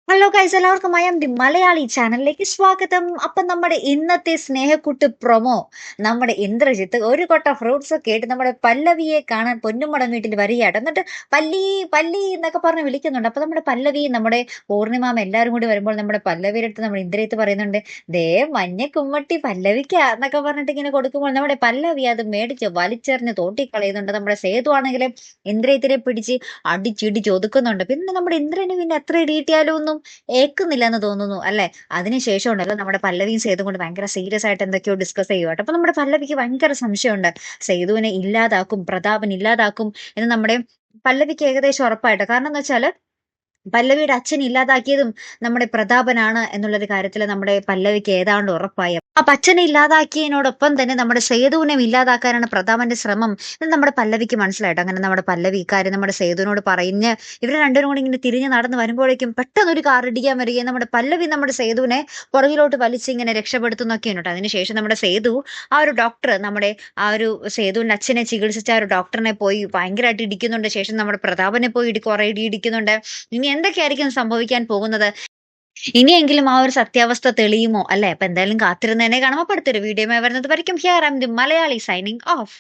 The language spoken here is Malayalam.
ഹലോ ഗൈസ്, എല്ലാവർക്കും മലയാളി ചാനലിലേക്ക് സ്വാഗതം. അപ്പൊ നമ്മുടെ ഇന്നത്തെ സ്നേഹക്കുട്ട് പ്രൊമോ, നമ്മുടെ ഇന്ദ്രജിത്ത് ഒരു കൊട്ട ഫ്രൂട്ട്സ് ഒക്കെ ആയിട്ട് നമ്മുടെ പല്ലവിയെ കാണാൻ പൊന്നുമടം വീട്ടിൽ വരികയാണ്. എന്നിട്ട് പല്ലി പല്ലി എന്നൊക്കെ പറഞ്ഞ് വിളിക്കുന്നുണ്ട്. അപ്പൊ നമ്മുടെ പല്ലവി, നമ്മുടെ പൂർണിമാമ എല്ലാവരും കൂടി വരുമ്പോൾ നമ്മുടെ പല്ലവിയുടെ അടുത്ത് നമ്മുടെ ഇന്ദ്രജിത്ത് പറയുന്നുണ്ട്, ദേ മഞ്ഞ കുമ്മട്ടി പല്ലവിക്ക എന്നൊക്കെ പറഞ്ഞിട്ട് ഇങ്ങനെ കൊടുക്കുമ്പോൾ നമ്മുടെ പല്ലവി അത് മേടിച്ച് വലിച്ചെറിഞ്ഞ് തോട്ടിക്കളയുന്നുണ്ട്. നമ്മുടെ സേതു ആണെങ്കിലും ഇന്ദ്രജിത്തിനെ പിടിച്ച് അടിച്ചിടിച്ച് ഒതുക്കുന്നുണ്ട്. പിന്നെ നമ്മുടെ ഇന്ദ്രന് പിന്നെ എത്ര ഇടിയിട്ടാലും ഒന്നും ഏക്കുന്നില്ല എന്ന് തോന്നുന്നു അല്ലെ. അതിനുശേഷം ഉണ്ടല്ലോ നമ്മുടെ പല്ലവിയും സേതും കൊണ്ട് ഭയങ്കര സീരിയസ് ആയിട്ട് എന്തൊക്കെയോ ഡിസ്കസ് ചെയ്യുവാട്ടോ. അപ്പൊ നമ്മുടെ പല്ലവിക്ക് ഭയങ്കര സംശയമുണ്ട്, സേതുവിനെ ഇല്ലാതാക്കും, പ്രതാപൻ ഇല്ലാതാക്കും എന്ന് നമ്മുടെ പല്ലവിക്ക് ഏകദേശം ഉറപ്പായിട്ട്. കാരണം എന്ന് വെച്ചാല് പല്ലവിയുടെ അച്ഛൻ ഇല്ലാതാക്കിയതും നമ്മുടെ പ്രതാപനാണ് എന്നുള്ളൊരു കാര്യത്തിൽ നമ്മുടെ പല്ലവിക്ക് ഏതാണ്ട് ഉറപ്പായി. അപ്പൊ അച്ഛനെ ഇല്ലാതാക്കിയതിനോടൊപ്പം തന്നെ നമ്മുടെ സേതുവിനെ ഇല്ലാതാക്കാനാണ് പ്രതാപന്റെ ശ്രമം എന്ന് നമ്മുടെ പല്ലവിക്ക് മനസ്സിലായിട്ട്. അങ്ങനെ നമ്മുടെ പല്ലവി ഇക്കാര്യം നമ്മുടെ സേതുവിനോട് പറഞ്ഞ് ഇവര് രണ്ടുപേരും കൂടി ഇങ്ങനെ തിരിഞ്ഞ് നടന്ന് വരുമ്പോഴേക്കും പെട്ടെന്ന് ഒരു കാർ ഇടിക്കാൻ വരികയും നമ്മുടെ പല്ലവി നമ്മുടെ സേതുവിനെ പുറകിലോട്ട് വലിച്ച് ഇങ്ങനെ രക്ഷപ്പെടുത്തുന്നൊക്കെയാണ് കേട്ടോ. അതിനുശേഷം നമ്മുടെ സേതു ആ ഒരു ഡോക്ടർ, നമ്മുടെ ആ ഒരു സേതുവിന്റെ അച്ഛനെ ചികിത്സിച്ച ആ ഒരു ഡോക്ടറിനെ പോയി ഭയങ്കരമായിട്ട് ഇടിക്കുന്നുണ്ട്. ശേഷം നമ്മുടെ പ്രതാപനെ പോയി കുറെ ഇടിക്കുന്നുണ്ട്. ഇനി എന്തൊക്കെയായിരിക്കും സംഭവിക്കാൻ പോകുന്നത്? ഇനിയെങ്കിലും ആ ഒരു സത്യാവസ്ഥ തെളിയുമോ അല്ലെ? അപ്പൊ എന്തായാലും കാത്തിരുന്ന് തന്നെ കാണാം. അപ്പൊ അടുത്തൊരു വീഡിയോ വരുന്നത് വരയ്ക്കും. Here I am the Malayali signing of.